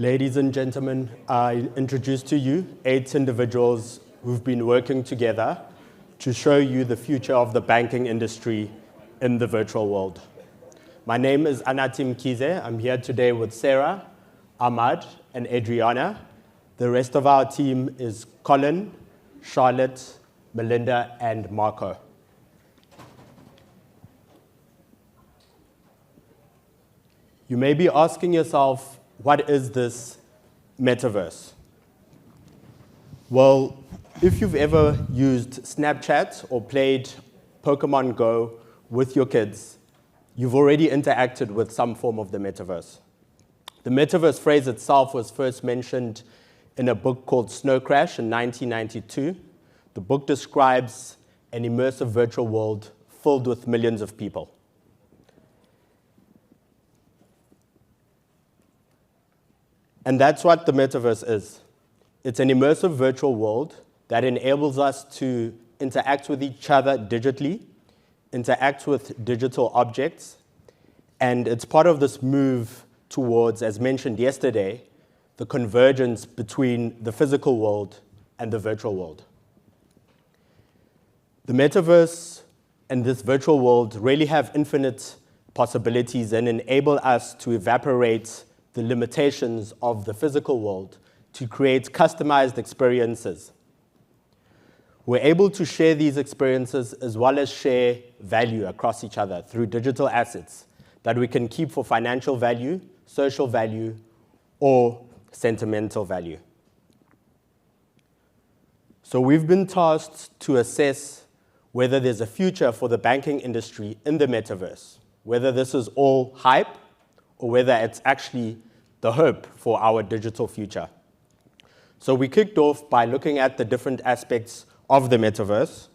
Ladies and gentlemen, I introduce to you 8 individuals who've been working together to show you the future of the banking industry in the virtual world. My name is Anatim Kize. I'm here today with Sarah, Ahmad, and Adriana. The rest of our team is Colin, Charlotte, Melinda, and Marco. You may be asking yourself, what is this metaverse? Well, if you've ever used Snapchat or played Pokemon Go with your kids, you've already interacted with some form of the metaverse. The metaverse phrase itself was first mentioned in a book called Snow Crash in 1992. The book describes an immersive virtual world filled with millions of people. And that's what the metaverse is. It's an immersive virtual world that enables us to interact with each other digitally, interact with digital objects, and it's part of this move towards, as mentioned yesterday, the convergence between the physical world and the virtual world. The metaverse and this virtual world really have infinite possibilities and enable us to evaporate the limitations of the physical world to create customized experiences. We're able to share these experiences as well as share value across each other through digital assets that we can keep for financial value, social value, or sentimental value. So we've been tasked to assess whether there's a future for the banking industry in the metaverse, whether this is all hype or whether it's actually the hope for our digital future. So we kicked off by looking at the different aspects of the metaverse.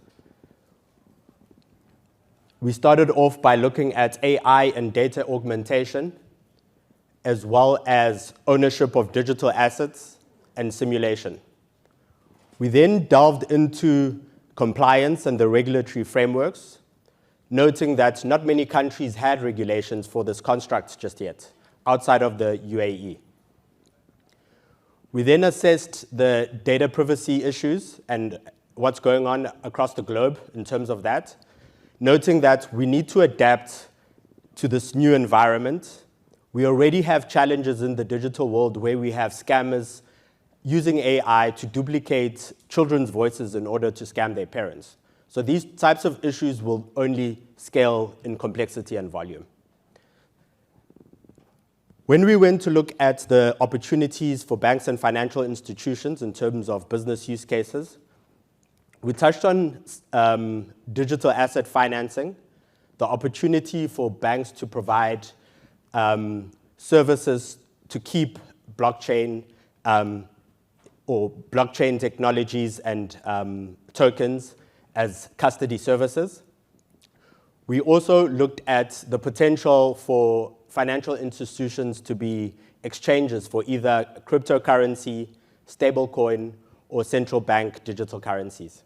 We started off by looking at AI and data augmentation, as well as ownership of digital assets and simulation. We then delved into compliance and the regulatory frameworks, noting that not many countries had regulations for this construct just yet, outside of the UAE. We then assessed the data privacy issues and what's going on across the globe in terms of that, noting that we need to adapt to this new environment. We already have challenges in the digital world where we have scammers using AI to duplicate children's voices in order to scam their parents. So these types of issues will only scale in complexity and volume. When we went to look at the opportunities for banks and financial institutions in terms of business use cases, we touched on digital asset financing, the opportunity for banks to provide services to keep blockchain or blockchain technologies and tokens as custody services. We also looked at the potential for financial institutions to be exchanges for either cryptocurrency, stablecoin, or central bank digital currencies.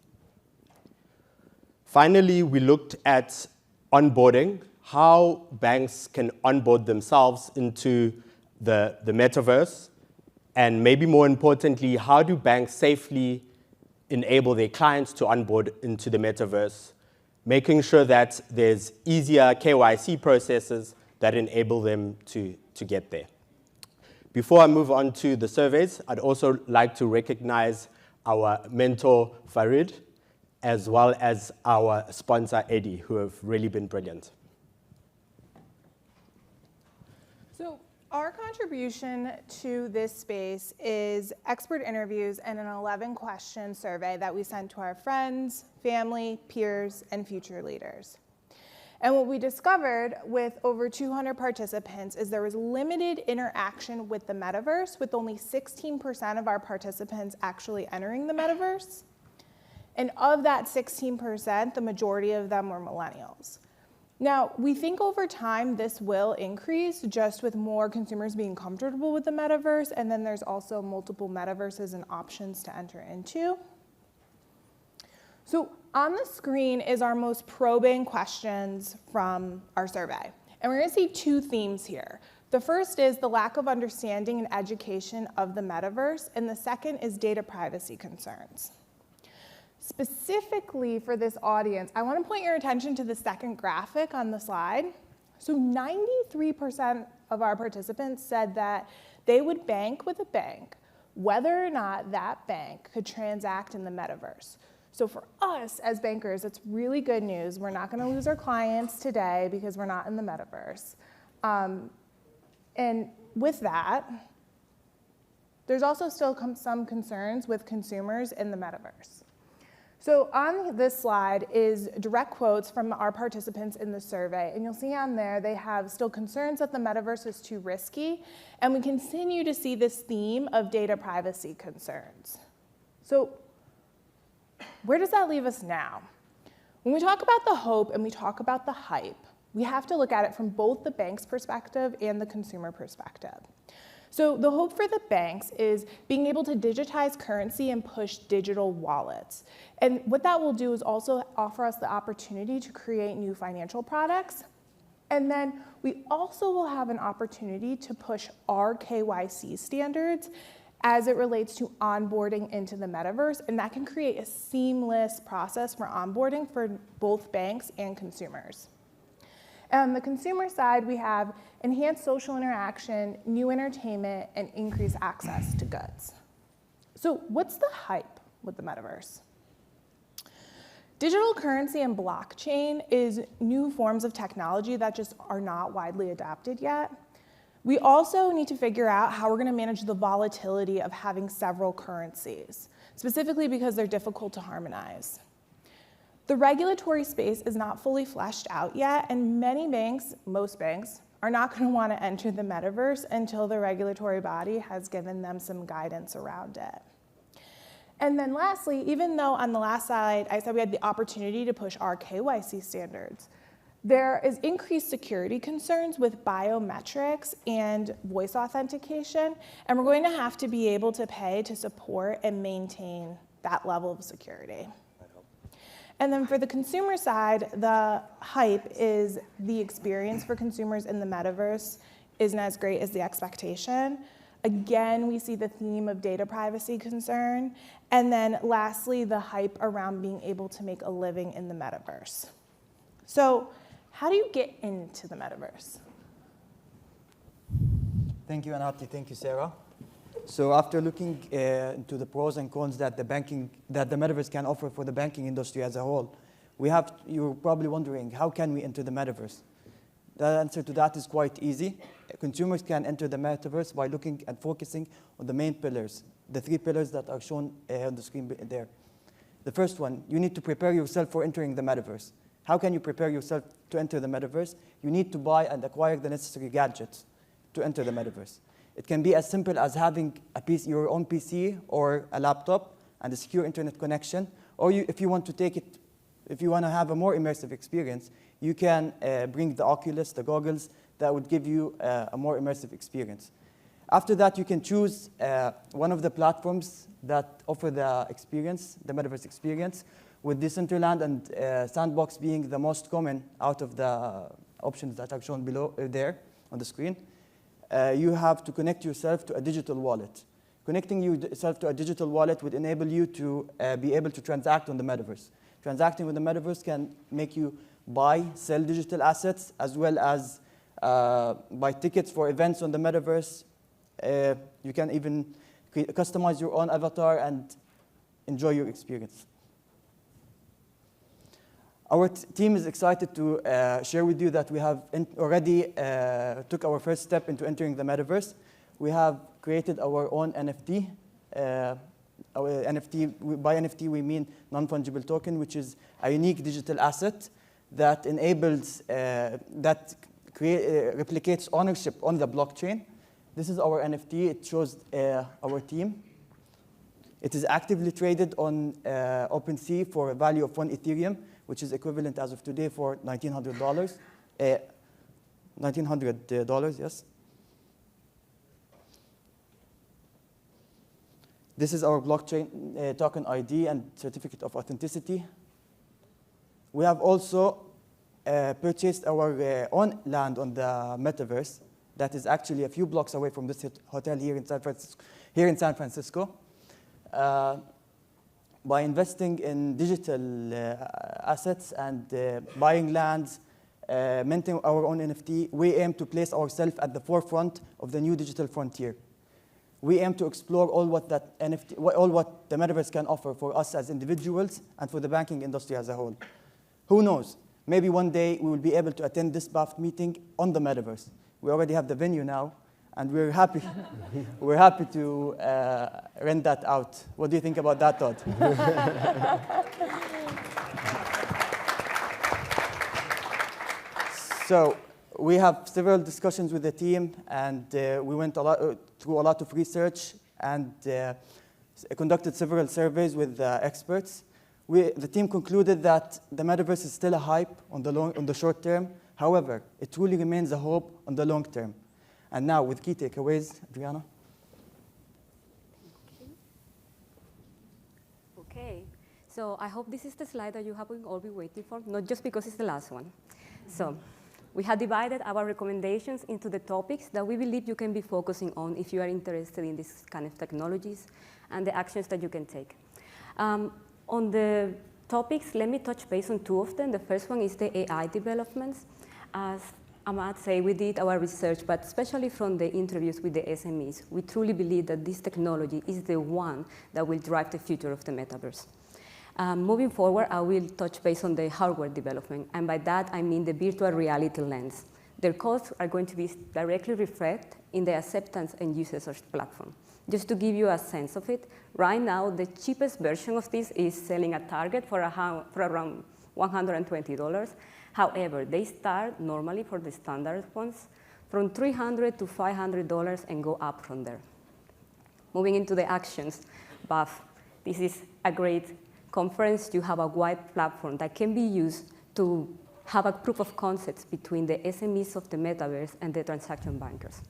Finally, we looked at onboarding, how banks can onboard themselves into the metaverse, and maybe more importantly, how do banks safely enable their clients to onboard into the metaverse, making sure that there's easier KYC processes that enable them to get there. Before I move on to the surveys, I'd also like to recognize our mentor, Farid, as well as our sponsor, Eddie, who have really been brilliant. So our contribution to this space is expert interviews and an 11-question survey that we sent to our friends, family, peers, and future leaders. And what we discovered with over 200 participants is there was limited interaction with the metaverse, with only 16% of our participants actually entering the metaverse. And of that 16%, the majority of them were millennials. Now, we think over time this will increase just with more consumers being comfortable with the metaverse, and then there's also multiple metaverses and options to enter into. So on the screen is our most probing questions from our survey. And we're going to see 2 themes here. The first is the lack of understanding and education of the metaverse, and the second is data privacy concerns. Specifically for this audience, I want to point your attention to the second graphic on the slide. So 93% of our participants said that they would bank with a bank whether or not that bank could transact in the metaverse. So for us as bankers, it's really good news. We're not going to lose our clients today because we're not in the metaverse. And with that, there's also still some concerns with consumers in the metaverse. So on this slide is direct quotes from our participants in the survey. And you'll see on there they have still concerns that the metaverse is too risky. And we continue to see this theme of data privacy concerns. So where does that leave us now? When we talk about the hope and we talk about the hype, we have to look at it from both the bank's perspective and the consumer perspective. So the hope for the banks is being able to digitize currency and push digital wallets. And what that will do is also offer us the opportunity to create new financial products. And then we also will have an opportunity to push our KYC standards as it relates to onboarding into the metaverse. And that can create a seamless process for onboarding for both banks and consumers. On the consumer side, we have enhanced social interaction, new entertainment, and increased access to goods. So what's the hype with the metaverse? Digital currency and blockchain is new forms of technology that just are not widely adopted yet. We also need to figure out how we're going to manage the volatility of having several currencies, specifically because they're difficult to harmonize. The regulatory space is not fully fleshed out yet, and many banks, most banks, are not going to want to enter the metaverse until the regulatory body has given them some guidance around it. And then lastly, even though on the last slide I said we had the opportunity to push our KYC standards, there is increased security concerns with biometrics and voice authentication, and we're going to have to be able to pay to support and maintain that level of security. And then for the consumer side, the hype is the experience for consumers in the metaverse isn't as great as the expectation. Again, we see the theme of data privacy concern. And then lastly, the hype around being able to make a living in the metaverse. So how do you get into the metaverse? Thank you, Anati. Thank you, Sarah. So after looking into the pros and cons that the metaverse can offer for the banking industry as a whole, you're probably wondering, how can we enter the metaverse? The answer to that is quite easy. Consumers can enter the metaverse by looking and focusing on the main pillars, the 3 pillars that are shown on the screen there. The first one, you need to prepare yourself for entering the metaverse. How can you prepare yourself to enter the metaverse? You need to buy and acquire the necessary gadgets to enter the metaverse. It can be as simple as having your own PC or a laptop and a secure internet connection. Or if you want to have a more immersive experience, you can bring the Oculus, the goggles, that would give you a more immersive experience. After that, you can choose one of the platforms that offer the experience, the metaverse experience, with Decentraland and Sandbox being the most common out of the options that are shown below there on the screen. You have to connect yourself to a digital wallet. Connecting yourself to a digital wallet would enable you to be able to transact on the metaverse. Transacting with the metaverse can make you buy, sell digital assets, as well as buy tickets for events on the metaverse. You can even customize your own avatar and enjoy your experience. Our team is excited to share with you that we have already took our first step into entering the metaverse. We have created our own NFT. By NFT, we mean non-fungible token, which is a unique digital asset that enables, replicates ownership on the blockchain. This is our NFT. It shows our team. It is actively traded on OpenSea for a value of 1 Ethereum, which is equivalent as of today for $1,900. $1,900, yes. This is our blockchain token ID and certificate of authenticity. We have also purchased our own land on the metaverse that is actually a few blocks away from this hotel here in San Francisco. By investing in digital assets and buying lands, minting our own NFT, we aim to place ourselves at the forefront of the new digital frontier. We aim to explore all what the metaverse can offer for us as individuals and for the banking industry as a whole. Who knows? Maybe one day we will be able to attend this BAFT meeting on the metaverse. We already have the venue now, and we're happy. We're happy to rent that out. What do you think about that, Todd? So we have several discussions with the team, and we went through a lot of research and conducted several surveys with experts. The team concluded that the metaverse is still a hype on the short term. However, it truly remains a hope on the long term. And now, with key takeaways, Adriana. Okay, so I hope this is the slide that you have all been waiting for, not just because it's the last one. So we have divided our recommendations into the topics that we believe you can be focusing on if you are interested in these kind of technologies and the actions that you can take. On the topics, let me touch base on two of them. The first one is the AI developments. As Ahmad said, we did our research, but especially from the interviews with the SMEs, we truly believe that this technology is the one that will drive the future of the metaverse. Moving forward, I will touch base on the hardware development, and by that I mean the virtual reality lens. Their costs are going to be directly reflected in the acceptance and usage of the platform. Just to give you a sense of it, right now the cheapest version of this is selling at Target for around $120. However, they start normally for the standard ones from $300 to $500 and go up from there. Moving into the actions, BAFT. This is a great conference to have a wide platform that can be used to have a proof of concepts between the SMEs of the metaverse and the transaction bankers.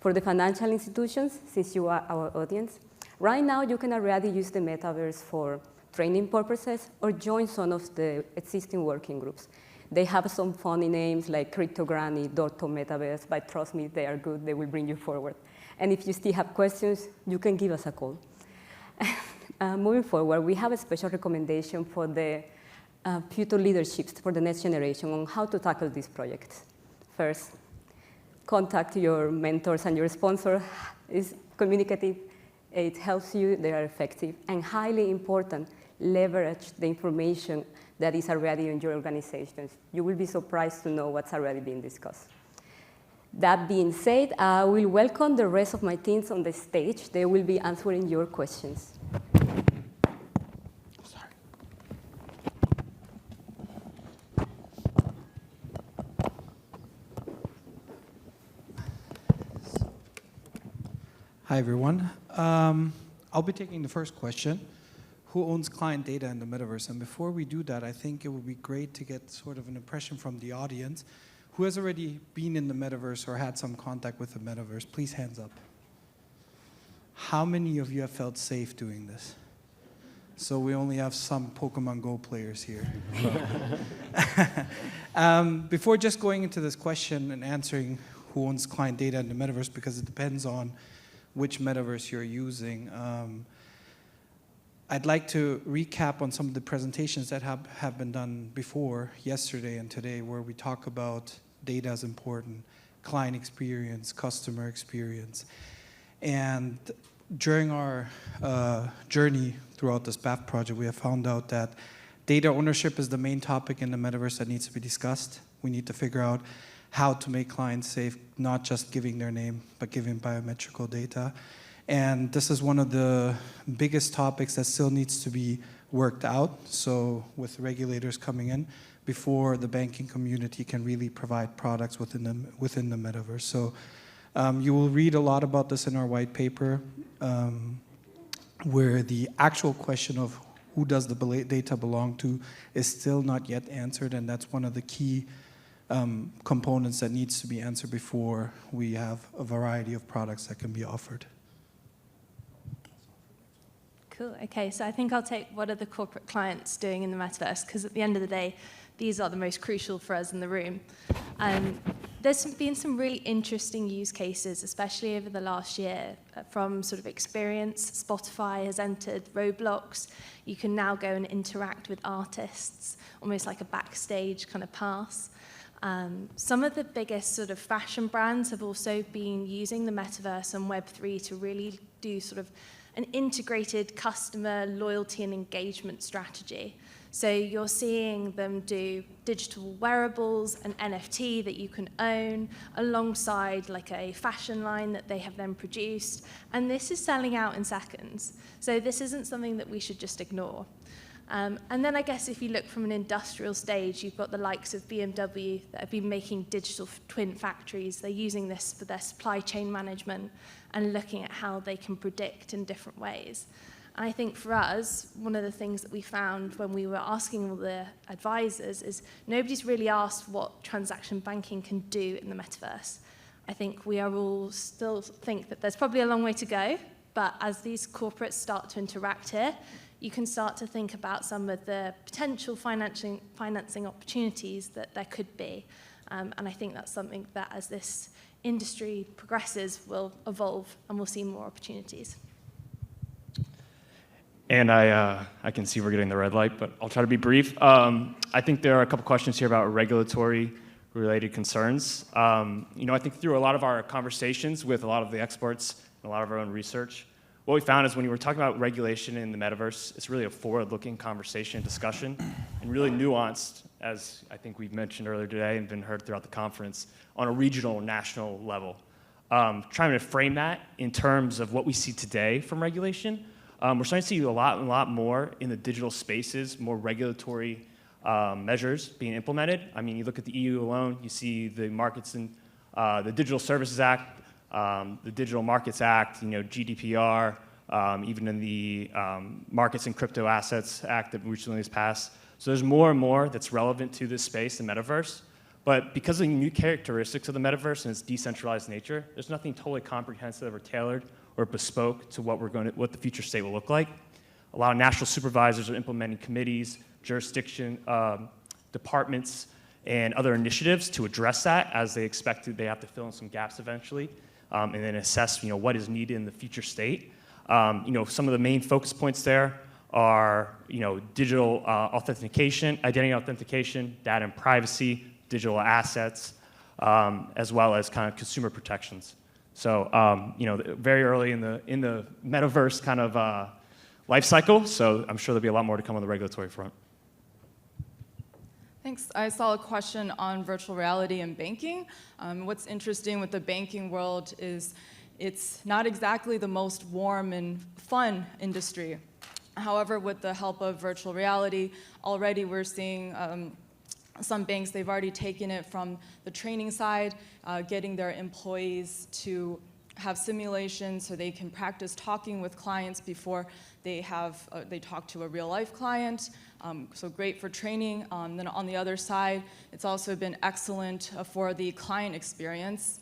For the financial institutions, since you are our audience, right now you can already use the metaverse for training purposes or join some of the existing working groups. They have some funny names like Crypto Granny, Dorto Metaverse, but trust me, they are good, they will bring you forward. And if you still have questions, you can give us a call. Moving forward, we have a special recommendation for the future leaderships for the next generation on how to tackle these projects. First, contact your mentors and your sponsor. Is communicative, it helps you, they are effective, and highly important, leverage the information that is already in your organizations. You will be surprised to know what's already being discussed. That being said, I will welcome the rest of my teams on the stage. They will be answering your questions. Hi, everyone. I'll be taking the first question. Who owns client data in the metaverse? And before we do that, I think it would be great to get sort of an impression from the audience. Who has already been in the metaverse or had some contact with the metaverse? Please, hands up. How many of you have felt safe doing this? So we only have some Pokemon Go players here. Before just going into this question and answering who owns client data in the metaverse, because it depends on which metaverse you're using, I'd like to recap on some of the presentations that have been done before, yesterday and today, where we talk about data as important, client experience, customer experience. And during our journey throughout this BAFT project, we have found out that data ownership is the main topic in the metaverse that needs to be discussed. We need to figure out how to make clients safe, not just giving their name, but giving biometrical data. And this is one of the biggest topics that still needs to be worked out. So with regulators coming in before the banking community can really provide products within the metaverse. So you will read a lot about this in our white paper, where the actual question of who does the data belong to is still not yet answered, and that's one of the key components that needs to be answered before we have a variety of products that can be offered. Cool. Okay, so I think I'll take what are the corporate clients doing in the metaverse, because at the end of the day, these are the most crucial for us in the room. there's been some really interesting use cases, especially over the last year, from sort of experience. Spotify has entered Roblox. You can now go and interact with artists, almost like a backstage kind of pass. Some of the biggest sort of fashion brands have also been using the Metaverse and Web3 to really do sort of an integrated customer loyalty and engagement strategy. So you're seeing them do digital wearables, an NFT that you can own, alongside like a fashion line that they have then produced. And this is selling out in seconds. So this isn't something that we should just ignore. And then I guess if you look from an industrial stage, you've got the likes of BMW that have been making digital twin factories. They're using this for their supply chain management and looking at how they can predict in different ways. And I think for us, one of the things that we found when we were asking all the advisors is nobody's really asked what transaction banking can do in the Metaverse. I think we are all still think that there's probably a long way to go, but as these corporates start to interact here, you can start to think about some of the potential financing opportunities that there could be. And I think that's something that as this industry progresses will evolve and we'll see more opportunities. And I can see we're getting the red light, but I'll try to be brief. I think there are a couple questions here about regulatory related concerns. I think through a lot of our conversations with a lot of the experts and a lot of our own research, what we found is when you were talking about regulation in the metaverse, it's really a forward-looking conversation and discussion, and really nuanced, as I think we've mentioned earlier today and been heard throughout the conference, on a regional, national level. Trying to frame that in terms of what we see today from regulation, we're starting to see a lot more in the digital spaces, more regulatory measures being implemented. I mean, you look at the EU alone, you see the markets in the Digital Services Act, the Digital Markets Act, GDPR, even in the Markets and Crypto Assets Act that recently has passed. So there's more and more that's relevant to this space, the metaverse. But because of the new characteristics of the metaverse and its decentralized nature, there's nothing totally comprehensive or tailored or bespoke to what the future state will look like. A lot of national supervisors are implementing committees, jurisdiction departments, and other initiatives to address that as they have to fill in some gaps eventually, and then assess what is needed in the future state. Some of the main focus points there are digital authentication, identity authentication, data and privacy, digital assets, as well as kind of consumer protections. So very early in the metaverse kind of life cycle, so I'm sure there'll be a lot more to come on the regulatory front. Thanks. I saw a question on virtual reality and banking. What's interesting with the banking world is it's not exactly the most warm and fun industry. However, with the help of virtual reality, already we're seeing some banks, they've already taken it from the training side, getting their employees to have simulations so they can practice talking with clients before they talk to a real life client. So great for training. Then on the other side, it's also been excellent for the client experience.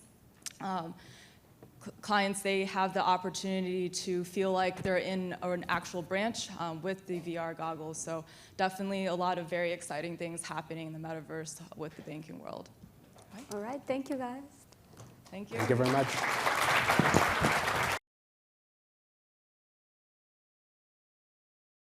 Clients, they have the opportunity to feel like they're in an actual branch with the VR goggles. So definitely a lot of very exciting things happening in the metaverse with the banking world. All right, thank you guys. Thank you. Thank you very much.